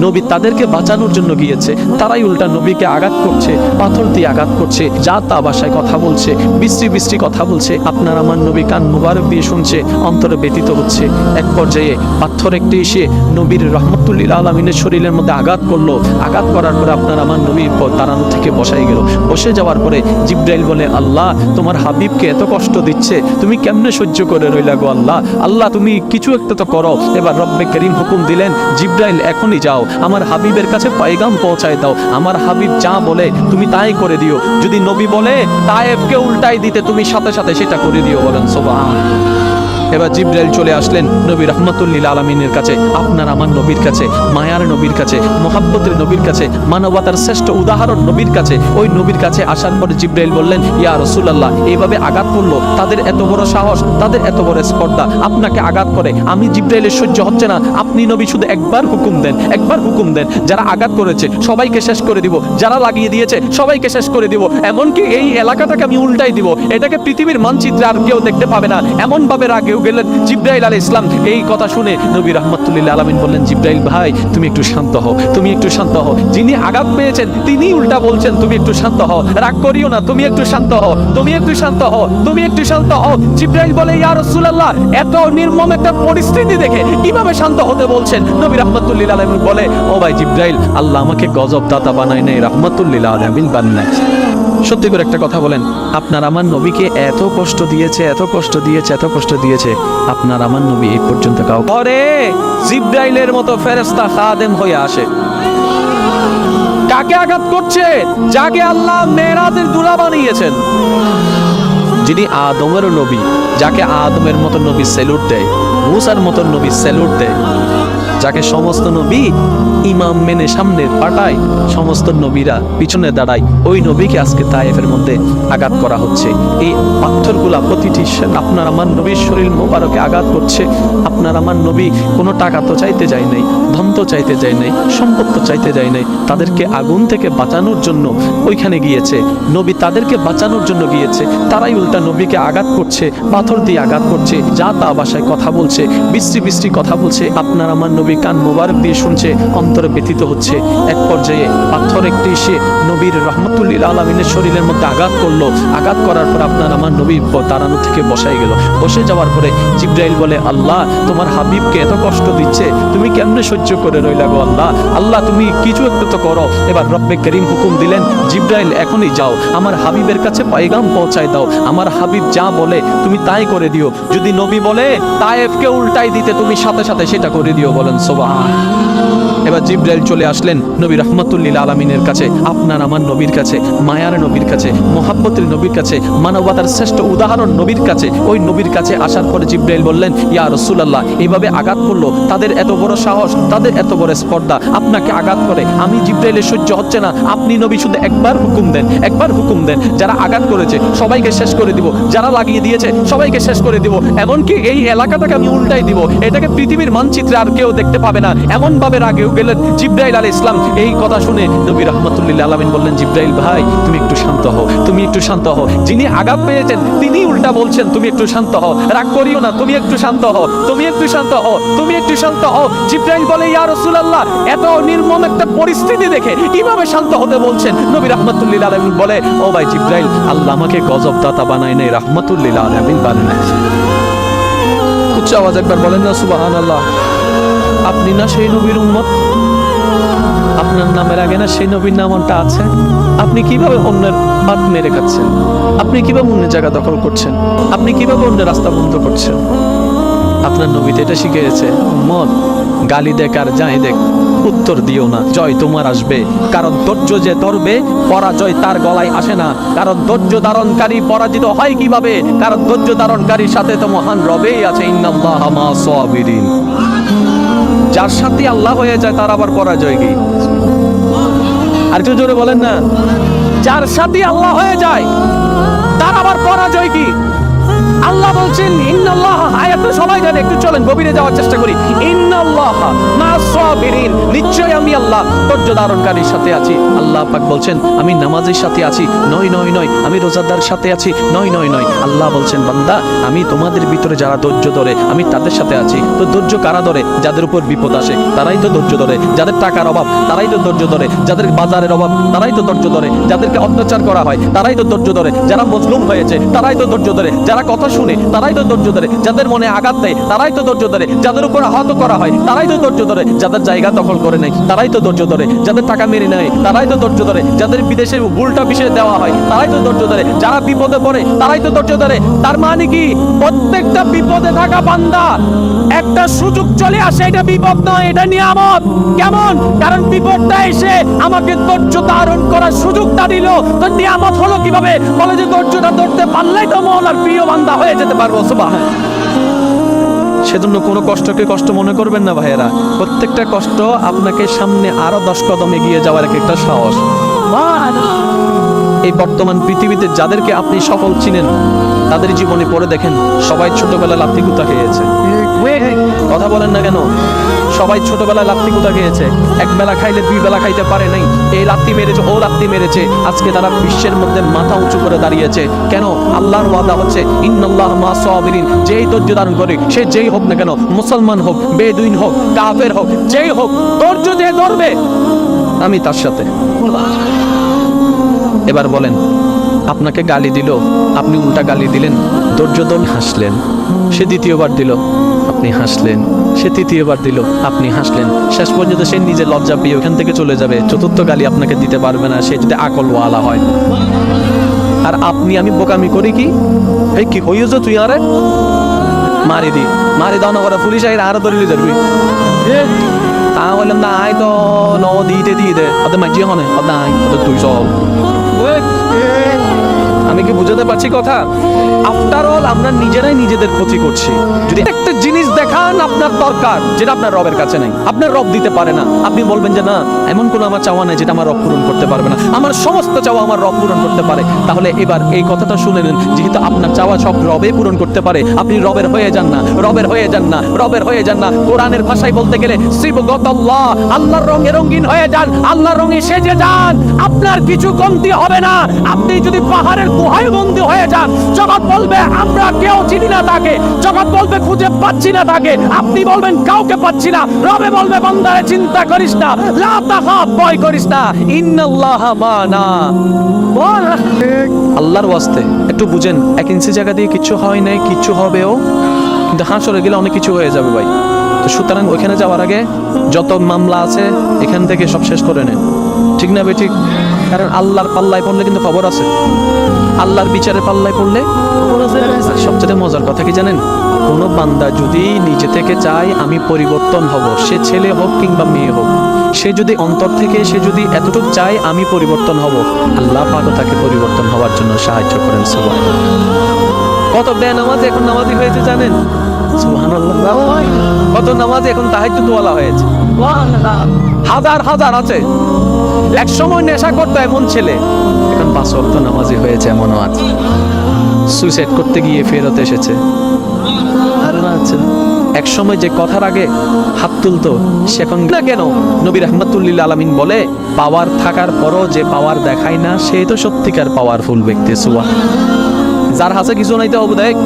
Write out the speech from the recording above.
নবী তাদেরকে বাঁচানোর জন্য গিয়েছে, তারাই উল্টা নবীকে আঘাত করছে, পাথর দিয়ে আঘাত করছে, যা তা ভাষায় কথা বলছে, বিশ্রী বিশ্রী কথা বলছে। আপনার আমার নবী কান মুবারক দিয়ে শুনছে, অন্তরে ব্যতীত হচ্ছে। এক পর্যায়ে পাথর একটি এসে নবীর রহমতুল্লিল আলমিনের শরীরের মধ্যে আঘাত করলো। আঘাত করার পরে আপনার আমার নবী দাঁড়ানো থেকে বসাই গেল। বসে যাওয়ার পরে জিব্রাইল বলে, আল্লাহ তোমার হাবিবকে এত কষ্ট দিচ্ছে, তুমি কেমনে সহ্য করে রইলা গো আল্লাহ? আল্লাহ তুমি কিছু একটা তো করো। এবার রব্বে করিম হুকুম দিলেন, জিব্রাইল এখনই যাও, আমার হাবিবের কাছে পয়গাম পৌঁছায় দাও। আমার হাবিব যা বলে তুমি তাই করে দিও। যদি নবী বলে তায়েফকে উল্টাই দিতে, তুমি সাথে সাথে সেটা করে দিও। বলেন সুবহান। এবার জিব্রাইল চলে আসলেন নবী রহমতুল্লিল আলমিনের কাছে, আপনার আমার নবীর কাছে, মায়ার নবীর কাছে, মোহাব্বতের নবীর কাছে, মানবতার শ্রেষ্ঠ উদাহরণ নবীর কাছে। ওই নবীর কাছে আসার পরে জিব্রাইল বললেন, ইয়া রাসূলুল্লাহ, এইভাবে আঘাত করলো, তাদের এত বড় সাহস, তাদের এত বড় স্পর্ধা, আপনাকে আঘাত করে আমি জিব্রাইলের সহ্য হচ্ছে না। আপনি নবী শুধু একবার হুকুম দেন, একবার হুকুম দেন, যারা আঘাত করেছে সবাইকে শেষ করে দিব, যারা লাগিয়ে দিয়েছে সবাইকে শেষ করে দিব, এমনকি এই এলাকাটাকে আমি উল্টাই দিব, এটাকে পৃথিবীর মানচিত্রে আর কেউ দেখতে পাবে না, এমন ভাবে রাগেও গেলেন জিব্রাইল আলাইহিস সালাম। এই কথা শুনে নবী রাহমাতুল্লিল আলামিন বললেন, জিব্রাইল ভাই তুমি একটু শান্ত হও, তুমি একটু শান্ত হও। যিনি আঘাত পেয়েছেন তিনি উল্টা বলছেন তুমি একটু শান্ত হও, রাগ করিও না, তুমি একটু শান্ত হও, তুমি একটু শান্ত হও, তুমি একটু শান্ত হও। জিব্রাইল বলে, ইয়া রাসূলুল্লাহ, এত নির্মম একটা পরিস্থিতি দেখে কিভাবে শান্ত হতে বলছেন? নবী রাহমাতুল্লিল আলামিন বলে, ও ভাই জিব্রাইল, আল্লাহ আমাকে গজব দাতা বানায় নাই, রাহমাতুল্লিল আলামিন বানাইছে। সত্যি করে একটা কথা বলেন, আপনার আমার নবীকে এত কষ্ট দিয়েছে, এত কষ্ট দিয়েছে, এত কষ্ট দিয়েছে, আপনার আমার নবী এই পর্যন্ত কাউ করে জিব্রাইলের মতো ফেরেশতা খাদেম হয়ে আসে। কাকে আঘাত করছে? যাকে আল্লাহ মেরাজের দুলা বানিয়েছেন, যিনি আদমের নবী, যাকে আদমের মতো নবী স্যালুট দেয়, মুসার মতো নবী স্যালুট দেয়, যাকে সমস্ত নবী ইমাম মেনে সামনে পাঠায়, সমস্ত নবীরা পিছনে দাঁড়ায়, ওই নবীকে আজকে তায়েফের মধ্যে আঘাত করা হচ্ছে। এই পাথরগুলা প্রতিটি আপনার আমার নবীর শরীর মোবারকে আঘাত করছে। আপনার আমার নবী কোনো টাকা তো চাইতে যায় নাই, ধন তো চাইতে যায় নাই, সম্পদ তো চাইতে যায় নাই, তাদেরকে আগুন থেকে বাঁচানোর জন্য ওইখানে গিয়েছে। নবী তাদেরকে বাঁচানোর জন্য গিয়েছে, তারাই উল্টা নবীকে আঘাত করছে, পাথর দিয়ে আঘাত করছে, যা তা ভাষায় কথা বলছে, বিশ্রী বিশ্রী কথা বলছে। আপনার আমার নবী কান মোবারক দিয়ে শুনছে, অন্তরে ব্যথিত হচ্ছে। এক পর্যায়ে পাথর একটি এসে নবীর রহমতুল্লিল আলমিনের শরীরের মধ্যে আঘাত করলো। আঘাত করার পর আপনার আমার নবী দাঁড়ানো থেকে বসাই গেল। বসে যাওয়ার পরে জিব্রাইল বলে, আল্লাহ তোমার হাবিবকে এত কষ্ট দিচ্ছে, তুমি কেমনে সহ্য করে রইলা গো আল্লাহ? আল্লাহ তুমি কিছু একটু তো করো। এবার রব্বে করিম হুকুম দিলেন, জিব্রাইল এখনই যাও, আমার হাবিবের কাছে পয়গাম পৌঁছায় দাও। আমার হাবিব যা বলে তুমি তাই করে দিও। যদি নবী বলে তায়েফকে উল্টাই দিতে, তুমি সাথে সাথে সেটা করে দিও। বলেন সুবহান। এবার জিব্রাইল চলে আসলেন নবী রহমতুল্লিল আলমিনের কাছে, আপনার আমার নবীর কাছে, মায়ার নবীর কাছে, মোহাব্বতের নবীর কাছে, মানবতার শ্রেষ্ঠ উদাহরণ নবীর কাছে। ওই নবীর কাছে আসার পরে জিব্রাইল বললেন, ইয়া রাসূলুল্লাহ, এইভাবে আঘাত করলো, তাদের এত বড় সাহস, তাদের এত বড় স্পর্ধা, আপনাকে আঘাত করে আমি জিব্রাইলের সহ্য হচ্ছে না। আপনি নবী শুধু একবার হুকুম দেন, একবার হুকুম দেন, যারা আঘাত করেছে সবাইকে শেষ করে দিব, যারা লাগিয়ে দিয়েছে সবাইকে শেষ করে দিব, এমনকি এই এলাকাটাকে আমি উল্টাই দিব, এটাকে পৃথিবীর মানচিত্রে আর কেউ দেখতে পাবে না, এমন ভাবে রাগেও গেলেন জিব্রাইল আলাইহিস সালাম। এই কথা শুনে নবী রাহমাতুল্লিল আলামিন বললেন, জিব্রাইল ভাই তুমি একটু শান্ত হও, তুমি একটু শান্ত হও। যিনি আঘাত পেয়েছেন তিনি উল্টা বলছেন তুমি একটু শান্ত হও, রাগ করিও না, তুমি একটু শান্ত হও, তুমি একটু শান্ত হও, তুমি একটু শান্ত হও। জিব্রাইল বলে, ইয়া রাসূলুল্লাহ, এত নির্মম একটা পরিস্থিতি দেখে কিভাবে শান্ত হতে বলছেন? নবী রাহমাতুল্লিল আলামিন বলে, ও ভাই জিব্রাইল, আল্লাহ আমাকে গজব দাতা বানায় নাই, রাহমাতুল্লিল আলামিন বানাইছে। উচ্চ আওয়াজ একবার বলেন না সুবহানাল্লাহ। আপনি না সেই নবীর উম্মত? আপনার নামের আগে না সেই নবীর নামটা আছে? আপনি কিভাবে অন্যের হাত মেরে খাচ্ছেন? আপনি কিভাবে অন্যের জায়গা দখল করছেন? আপনি কিভাবে অন্যের রাস্তা বন্ধ করছেন? আপনার নবী তো এটা শিখিয়েছে, উম্মত গালি দেখ আর যাই দেখ, উত্তর দিও না, জয় তোমার আসবে। কারণ ধৈর্য যে ধরবে পরাজয় তার গলায় আসে না। কারণ ধৈর্য ধারণকারী পরাজিত হয় কিভাবে? কারণ ধৈর্য ধারণকারীর সাথে তো মহান রবেই আছে, ইন্নাল্লাহা মা'আস সাবিরিন। যার সাথে আল্লাহ হয়ে যায় তার আবার পরাজয় কি? আর একটু জোরে বলেন না, যার সাথে আল্লাহ হয়ে যায় তার আবার পরাজয় কি? আল্লাহ বলছেন ইন্নাল্লাহ, আয়াতটা সবাই জানে, একটু চলেন গভীরে যাওয়ার চেষ্টা করি। ইন্নাল্লাহ মা'আস সাবিরিন, নিশ্চয়ই আমি আল্লাহ ধৈর্য ধারণকারীর সাথে আছি। আল্লাহ পাক বলছেন আমি নামাজের সাথে আছি, নয় নয় নয়, আমি রোজাদার সাথে আছি, নয় নয় নয়। আল্লাহ বলছেন বান্দা আমি তোমাদের ভিতরে যারা ধৈর্য ধরে আমি তাদের সাথে আছি। তো ধৈর্য কারা ধরে? যাদের উপর বিপদ আসে তারাই তো ধৈর্য ধরে, যাদের টাকার অভাব তারাই তো ধৈর্য ধরে, যাদের বাজারের অভাব তারাই তো ধৈর্য ধরে, যাদেরকে অত্যাচার করা হয় তারাই তো ধৈর্য ধরে, যারা মজলুম হয়েছে তারাই তো ধৈর্য ধরে, যারা কথা শুনে তারাই তো ধৈর্য ধরে, যাদের মনে আঘাত দেয় তারাই তো ধৈর্য ধরে, যাদের উপর আহত করা হয় তারাই তো ধৈর্য ধরে, যাদের জায়গা দখল করে নেয় তারাই তো ধৈর্য ধরে, যাদের টাকা মেরে নেয় তারাই তো ধৈর্য ধরে, যাদের বিদেশে উল্টা বিষয় দেওয়া হয় তারাই তো ধৈর্য ধরে, যারা বিপদে পড়ে তারাই তো ধৈর্য ধরে। তার মানে কি প্রত্যেকটা বিপদে থাকা বান্দা একটা সুযোগ চলে আসে, এটা বিপদ নয়, এটা নিয়ামত। কেমন? কারণ বিপদটা এসে আমাকে ধৈর্য ধারণ করার সুযোগটা দিল। তো নিয়ামত হলো কিভাবে? বলে যে ধৈর্যটা ধরতে পারলেই তো মওলার প্রিয় বান্দা হয়ে যেতে পারবো। সুবহান। সেজন্য কোনো কষ্টকে কষ্ট মনে করবেন না ভাইয়েরা, প্রত্যেকটা কষ্ট আপনাকে সামনে আরো 10 কদম এগিয়ে যাওয়ার একটা সাহস। এই বর্তমান পৃথিবীতে যাদেরকে আপনি সফল চিনেন তাদের জীবনে পড়ে দেখেন সবাই ছোটবেলায় লাথি কুতা খেয়েছে। কথা বলেন না কেন? সবাই ছোটবেলায় লাথি কুতা খেয়েছে, এক বেলা খাইলে 2 বেলা খাইতে পারে নাই, এই লাথি মেরেছে ও লাথি মেরেছে, আজকে তারা বিশ্বের মধ্যে মাথা উঁচু করে দাঁড়িয়েছে। কেন? আল্লাহর ওয়াদা হচ্ছে ইন্নাল্লাহ মা'আস সাবিরিন, যেই ধৈর্য ধারণ করে সে যেই হোক না কেন, মুসলমান হোক, বেদুইন হোক, কাফের হোক, যেই হোক, ধৈর্য দিয়ে ধরবে আমি তার সাথে। এবার বলেন আপনাকে গালি দিল, আপনি উল্টা গালি দিলেন, ধৈর্য ধরে হাসলেন, সে দ্বিতীয়বার দিল আপনি হাসলেন, সে তৃতীয়বার দিল আপনি হাসলেন, শেষ পর্যন্ত সে নিজে লজ্জা পেয়ে ওখান থেকে চলে যাবে, চতুর্থ গালি আপনাকে দিতে পারবে না, সে যদি আকলওয়ালা হয়। আর আমি বোকামি করি কি, এই কি হইছ তুই আরে মারি দাও না করে পুলিশ আরো ধরে যাবি। তা বললাম না আয় তো ন দিতে ওদের মাঝিয়ে হনে আয় তুই সব। আমি কি বুঝাতে পারছি কথা? আফটার অল আমরা নিজেরাই নিজেদের ক্ষতি করছি। যদি একটা জিনিস দেখান আপনার দরকার যেটা আপনার রবের কাছে নাই, আপনার রব দিতে পারে না, আপনি বলবেন যে না এমন কোনো আমার চাওয়া নাই যেটা আমার রব পূরণ করতে পারবে না, আমার সমস্ত চাওয়া আমার রব পূরণ করতে পারে। তাহলে এবার এই কথাটা শুনে নেন, যেহেতু আপনার চাওয়া সব রবে পূরণ করতে পারে, আপনি রবের হয়ে যান না, রবের হয়ে যান না, রবের হয়ে যান না। কোরআনের ভাষায় বলতে গেলে সিবগতাল্লাহ, আল্লাহর রঙে রঙিন হয়ে যান, আল্লাহর রঙে সেজে যান, আপনার কিছু কমতি হবে না। আপনি যদি পাহাড়ের গুহায় বন্দী হয়ে যান, জগৎ বলবে আমরা কেউ চিনি না তাকে, জগৎ বলবে খুঁজে পাচ্ছি না তাকে, আপনি বলবেন কাউকে পাচ্ছি না, রবে বলবে বান্দারে চিন্তা করিস না, লা তাখাফ, ভয় করিস না, ইন্নাল্লাহা মানা। আল্লাহর ওয়াস্তে একটু বুঝেন, 1 ইঞ্চি জায়গা দিয়ে কিছু হয় নাই, কিছু হবেও, কিন্তু হাসরে গেলে অনেক কিছু হয়ে যাবে ভাই। তো সুতরাং ওইখানে যাওয়ার আগে যত মামলা আছে এখান থেকে সব শেষ করে নেন, ঠিক না ঠিক? কারণ আল্লাহর পাল্লায় পড়লে কিন্তু খবর আছে, আল্লাহর বিচারের পাল্লায় পড়লে সবচেয়ে মজার কথা কি জানেন? কোনো বান্দা যদি নিজে থেকে চায় আমি পরিবর্তন হব, সে ছেলে হোক কিংবা মেয়ে হোক, সে যদি অন্তর থেকে সে যদি এতটুকু চায় আমি পরিবর্তন হব, আল্লাহ পাক তাকে পরিবর্তন হওয়ার জন্য সাহায্য করেন। সুবহানাল্লাহ। কত বেনামাজি এখন নামাজি হয়েছে জানেন? সুবহানাল্লাহ। কত নামাজি এখন তাহাজ্জুদ ওয়ালা হয়েছে, হাজার হাজার আছে। এক সময় নেশা করতো এমন ছেলে, এখন 5 ওয়াক্ত নামাজি হয়েছে এমনও আছে। সুইসাইড করতে গিয়ে ফেরত এসেছে। এক সময় যে কথার আগে হাত তুলতো সে এখন না কেন? নবী রাহমাতুল্লিল আলামিন বলে পাওয়ার থাকার পরও যে পাওয়ার দেখায় না সে তো সত্যিকার পাওয়ারফুল ব্যক্তি। সুবহান। যার হাতে কিছু নাই তো দেখ